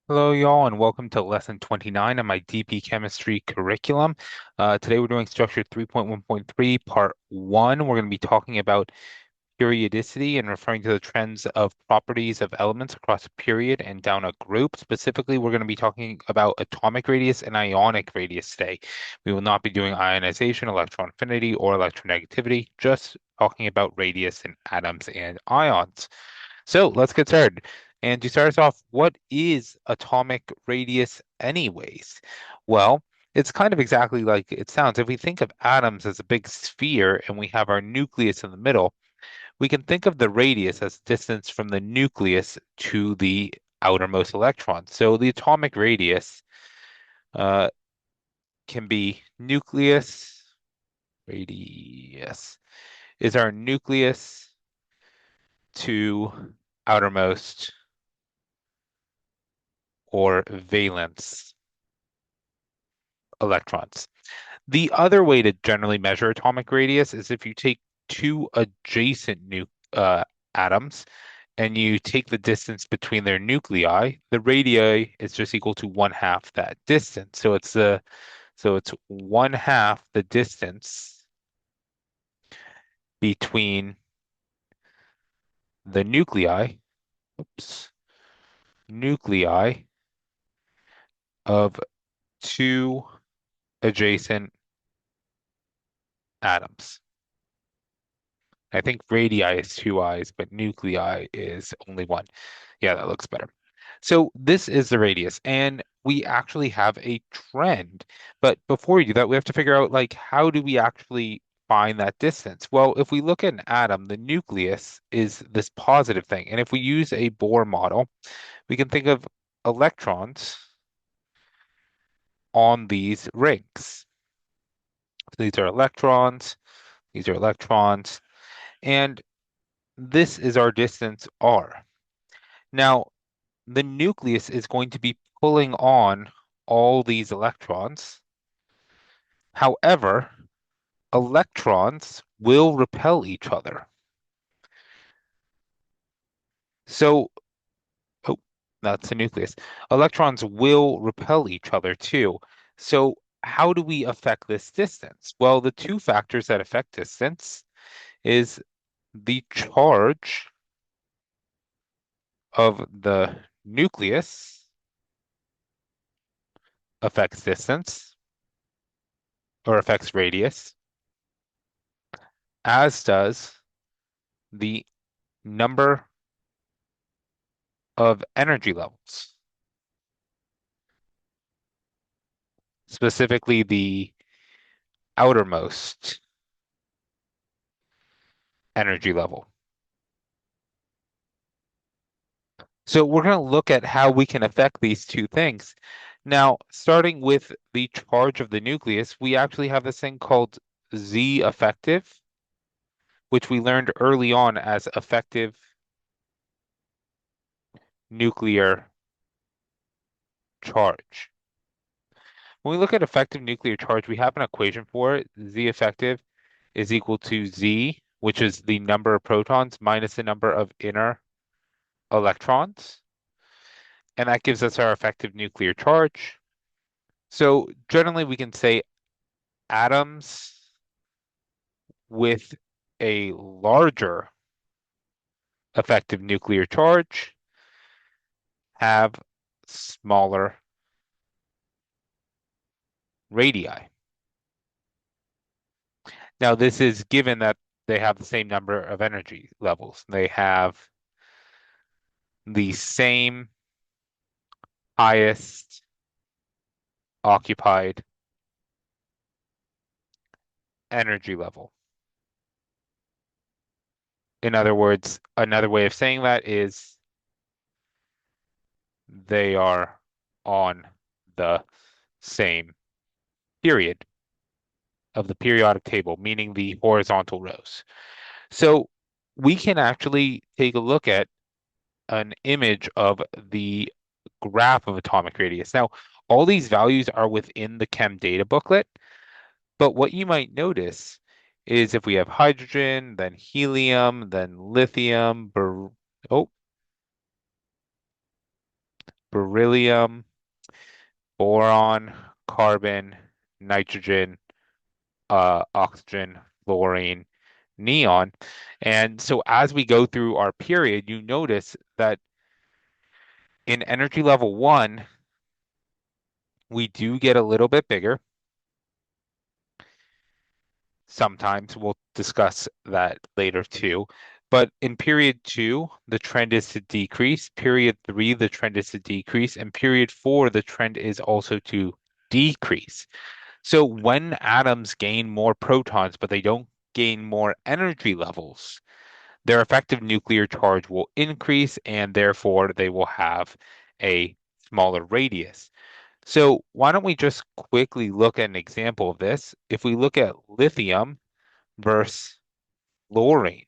Hello, y'all, and welcome to lesson 29 of my DP chemistry curriculum. Today we're doing structure 3.1.3, part 1. We're going to be talking about periodicity and referring to the trends of properties of elements across a period and down a group. Specifically, we're going to be talking about atomic radius and ionic radius today. We will not be doing ionization, electron affinity, or electronegativity, just talking about radius in atoms and ions. So let's get started. And to start us off, what is atomic radius anyways? Well, it's kind of exactly like it sounds. If we think of atoms as a big sphere and we have our nucleus in the middle, we can think of the radius as distance from the nucleus to the outermost electron. So the atomic radius uh, can be radius is our nucleus to outermost or valence electrons. The other way to generally measure atomic radius is if you take two adjacent atoms and you take the distance between their nuclei, the radii is just equal to one half that distance. So it's one half the distance between the oops, nuclei of two adjacent atoms. I think radii is two eyes, but nuclei is only one. Yeah, that looks better. So this is the radius, and we actually have a trend. But before we do that, we have to figure out like how do we actually find that distance? Well, if we look at an atom, the nucleus is this positive thing. And if we use a Bohr model, we can think of electrons on these rings. These are electrons, these are electrons, and this is our distance r. Now, the nucleus is going to be pulling on all these electrons. However, electrons will repel each other. So, oh, that's the nucleus. Electrons will repel each other too. So, how do we affect this distance? Well, the two factors that affect distance is the charge of the nucleus affects distance or affects radius, as does the number of energy levels, specifically the outermost energy level. So we're going to look at how we can affect these two things. Now, starting with the charge of the nucleus, we actually have this thing called Z effective, which we learned early on as effective nuclear charge. When we look at effective nuclear charge, we have an equation for it. Z effective is equal to Z, which is the number of protons minus the number of inner electrons. And that gives us our effective nuclear charge. So generally, we can say atoms with a larger effective nuclear charge have smaller radii. Now, this is given that they have the same number of energy levels. They have the same highest occupied energy level. In other words, another way of saying that is they are on the same period of the periodic table, meaning the horizontal rows. So we can actually take a look at an image of the graph of atomic radius. Now, all these values are within the Chem data booklet, but what you might notice is if we have hydrogen, then helium, then lithium, oh, beryllium, boron, carbon, nitrogen, oxygen, fluorine, neon. And so as we go through our period, you notice that in energy level one, we do get a little bit bigger. Sometimes we'll discuss that later too. But in period two, the trend is to decrease. Period three, the trend is to decrease. And period four, the trend is also to decrease. So when atoms gain more protons, but they don't gain more energy levels, their effective nuclear charge will increase and therefore they will have a smaller radius. So why don't we just quickly look at an example of this? If we look at lithium versus fluorine.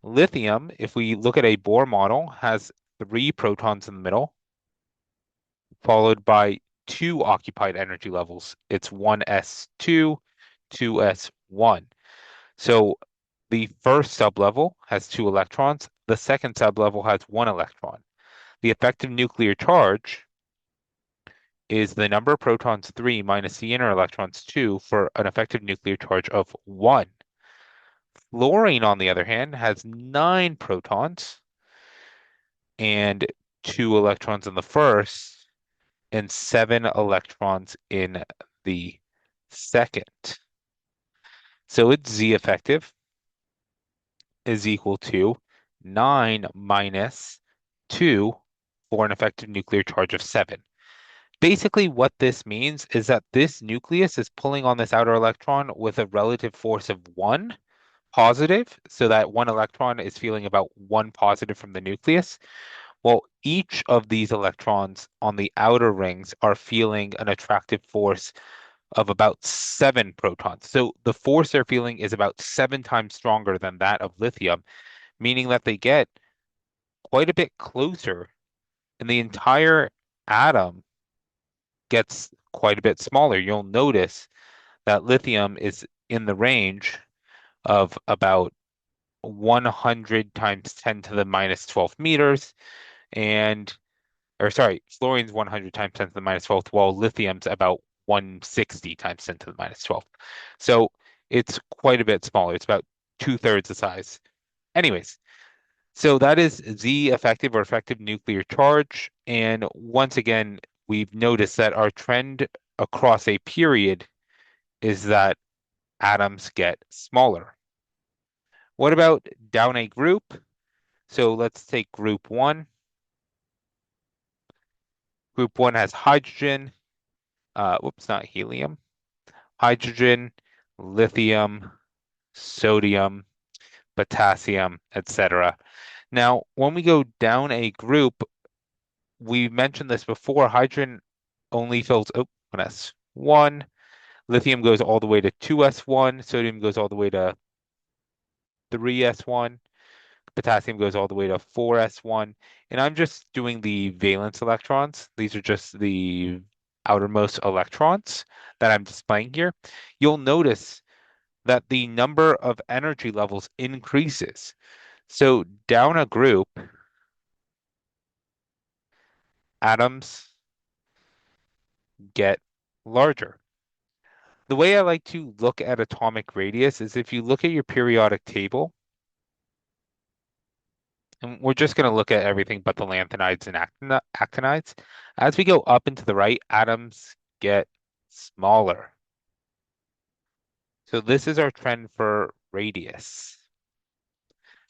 Lithium, if we look at a Bohr model, has three protons in the middle, followed by two occupied energy levels. It's 1s2, 2s1. So the first sublevel has two electrons. The second sublevel has one electron. The effective nuclear charge is the number of protons 3 minus the inner electrons 2 for an effective nuclear charge of 1. Fluorine, on the other hand, has 9 protons and 2 electrons in the first and 7 electrons in the second. So its Z effective is equal to 9 minus 2 for an effective nuclear charge of 7. Basically, what this means is that this nucleus is pulling on this outer electron with a relative force of 1 positive, so that one electron is feeling about 1 positive from the nucleus. Well, each of these electrons on the outer rings are feeling an attractive force of about 7 protons. So the force they're feeling is about 7 times stronger than that of lithium, meaning that they get quite a bit closer, and the entire atom gets quite a bit smaller. You'll notice that lithium is in the range of about 100 times 10 to the minus 12 meters, and, or sorry, fluorine's 100 times 10 to the minus 12, while lithium's about 160 times 10 to the minus 12. So it's quite a bit smaller. It's about two-thirds the size. Anyways, so that is Z effective or effective nuclear charge. And once again, we've noticed that our trend across a period is that atoms get smaller. What about down a group? So let's take group one. Group one has hydrogen, whoops, not helium, hydrogen, lithium, sodium, potassium, etc. Now, when we go down a group, we mentioned this before, hydrogen only fills, oh, 1s1, lithium goes all the way to 2s1, sodium goes all the way to 3s1, potassium goes all the way to 4s1. And I'm just doing the valence electrons. These are just the outermost electrons that I'm displaying here. You'll notice that the number of energy levels increases. So down a group, atoms get larger. The way I like to look at atomic radius is if you look at your periodic table, and we're just going to look at everything but the lanthanides and actinides. As we go up and to the right, atoms get smaller. So this is our trend for radius.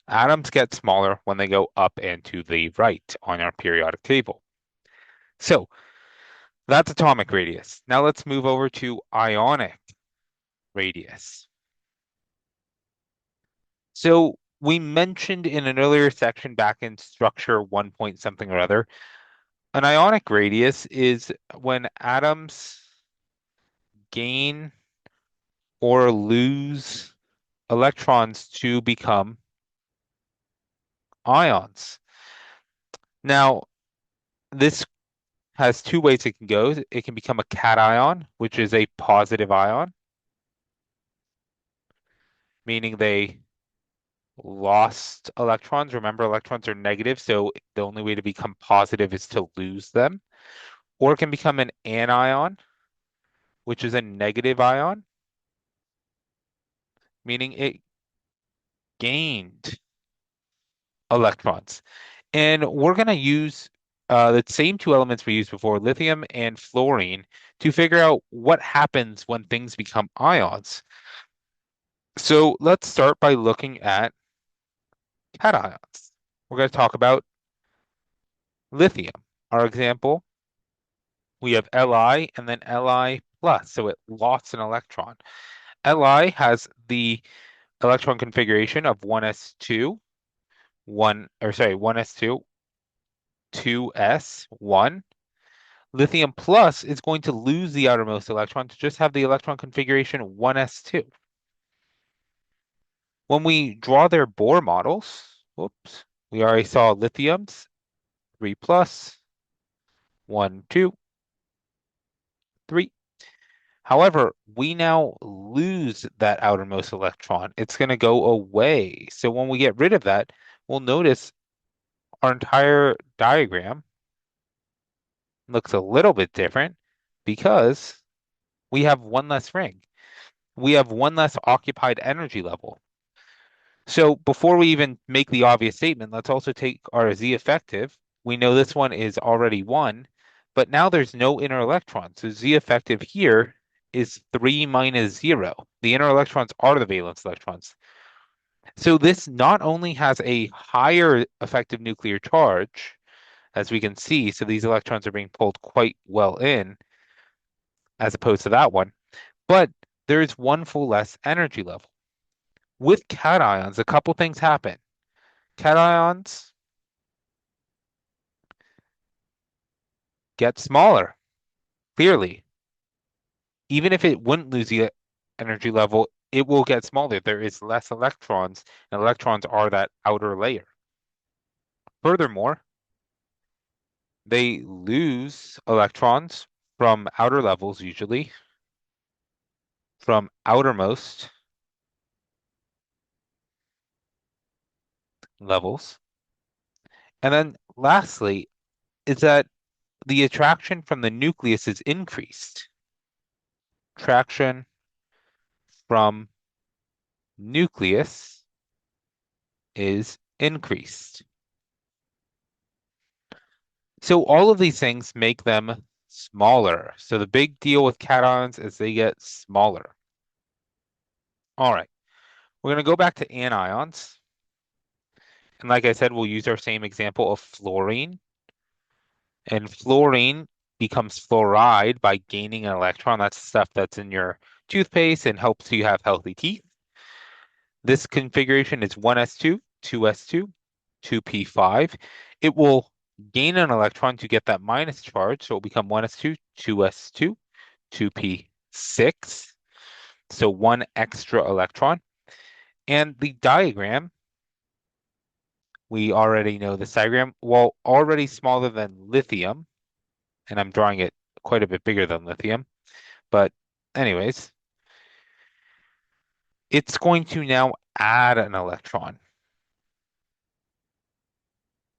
Atoms get smaller when they go up and to the right on our periodic table. So that's atomic radius. Now let's move over to ionic radius. So we mentioned in an earlier section back in structure 1 point something or other, an ionic radius is when atoms gain or lose electrons to become ions. Now, this has two ways it can go. It can become a cation, which is a positive ion, meaning they lost electrons. Remember, electrons are negative, so the only way to become positive is to lose them. Or it can become an anion, which is a negative ion, meaning it gained electrons. And we're going to use the same two elements we used before, lithium and fluorine, to figure out what happens when things become ions. So let's start by looking at cations. We're going to talk about lithium. Our example, we have Li and then Li plus, so it lost an electron. Li has the electron configuration of 1s2, 1s2, 2s1. Lithium plus is going to lose the outermost electron to just have the electron configuration 1s2. When we draw their Bohr models, whoops, we already saw lithium's 3 plus, 1, 2, 3. However, we now lose that outermost electron. It's going to go away. So when we get rid of that, we'll notice our entire diagram looks a little bit different because we have one less ring. We have one less occupied energy level. So before we even make the obvious statement, let's also take our Z effective. We know this one is already 1, but now there's no inner electron. So Z effective here is 3 minus 0. The inner electrons are the valence electrons. So this not only has a higher effective nuclear charge, as we can see, so these electrons are being pulled quite well in, as opposed to that one, but there's one full less energy level. With cations, a couple things happen. Cations get smaller, clearly. Even if it wouldn't lose the energy level, it will get smaller. There is less electrons, and electrons are that outer layer. Furthermore, they lose electrons from outer levels, usually from outermost levels. And then lastly, is that the attraction from the nucleus is increased. Traction from nucleus is increased. So all of these things make them smaller. So the big deal with cations is they get smaller. All right, we're going to go back to anions. And like I said, we'll use our same example of fluorine. And fluorine becomes fluoride by gaining an electron. That's stuff that's in your toothpaste and helps you have healthy teeth. This configuration is 1s2, 2s2, 2p5. It will gain an electron to get that minus charge, so it will become 1s2, 2s2, 2p6. So one extra electron. And the diagram, we already know this diagram, well, already smaller than lithium, and I'm drawing it quite a bit bigger than lithium. But anyways, it's going to now add an electron.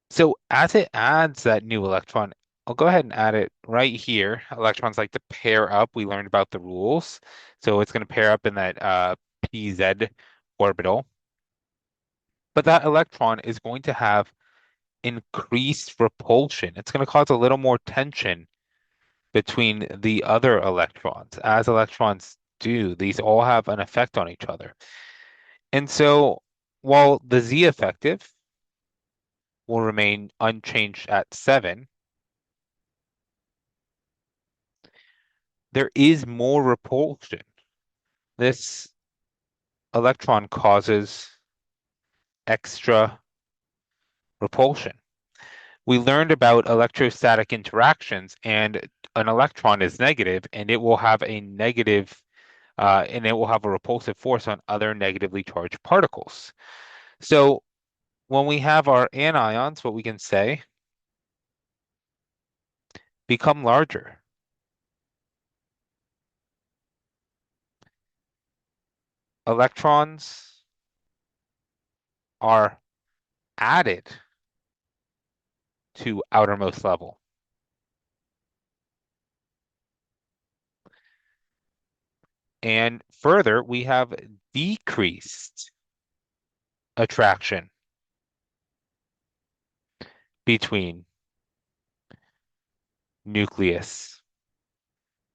So as it adds that new electron, I'll go ahead and add it right here. Electrons like to pair up. We learned about the rules. So it's going to pair up in that pz orbital. But that electron is going to have increased repulsion. It's going to cause a little more tension between the other electrons. As electrons do, these all have an effect on each other. And so while the Z effective will remain unchanged at 7, there is more repulsion. This electron causes extra repulsion. We learned about electrostatic interactions, and an electron is negative, and it will have a negative, and it will have a repulsive force on other negatively charged particles. So when we have our anions, what we can say, become larger. Electrons are added to outermost level. And further, we have decreased attraction between nucleus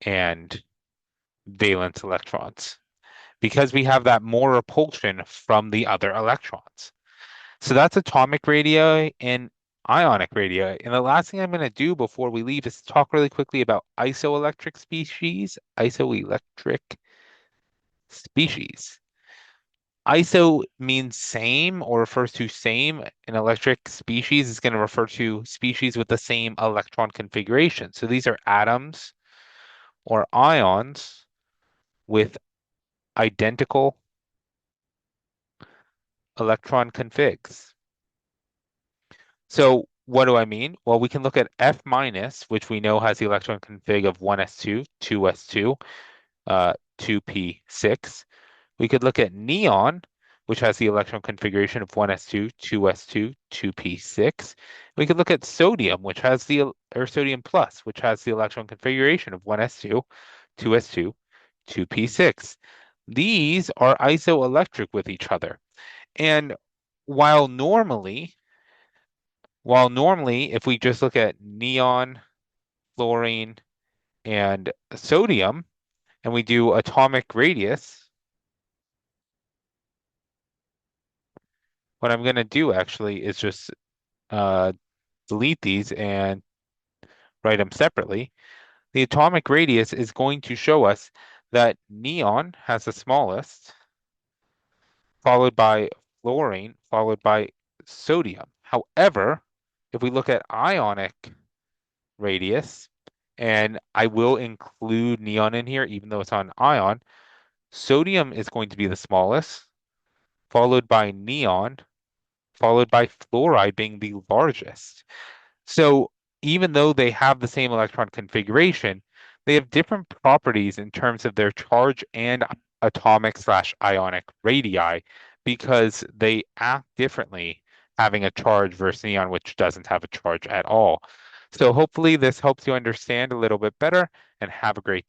and valence electrons because we have that more repulsion from the other electrons. So that's atomic radii and ionic radii. And the last thing I'm going to do before we leave is talk really quickly about isoelectric species. Isoelectric species. Iso means same or refers to same. An electric species is going to refer to species with the same electron configuration. So these are atoms or ions with identical electron configs. So what do I mean? Well, we can look at F minus, which we know has the electron config of 1s2, 2s2, 2p6. We could look at neon, which has the electron configuration of 1s2, 2s2, 2p6. We could look at sodium, which has or sodium plus, which has the electron configuration of 1s2, 2s2, 2p6. These are isoelectric with each other. And while normally, while normally, if we just look at neon, fluorine, and sodium, and we do atomic radius, what I'm going to do actually is just uh, delete these and write them separately. The atomic radius is going to show us that neon has the smallest, followed by fluorine, followed by sodium. However, if we look at ionic radius, and I will include neon in here, even though it's on ion, sodium is going to be the smallest, followed by neon, followed by fluoride being the largest. So even though they have the same electron configuration, they have different properties in terms of their charge and atomic slash ionic radii because they act differently having a charge versus neon, which doesn't have a charge at all. So hopefully this helps you understand a little bit better and have a great day.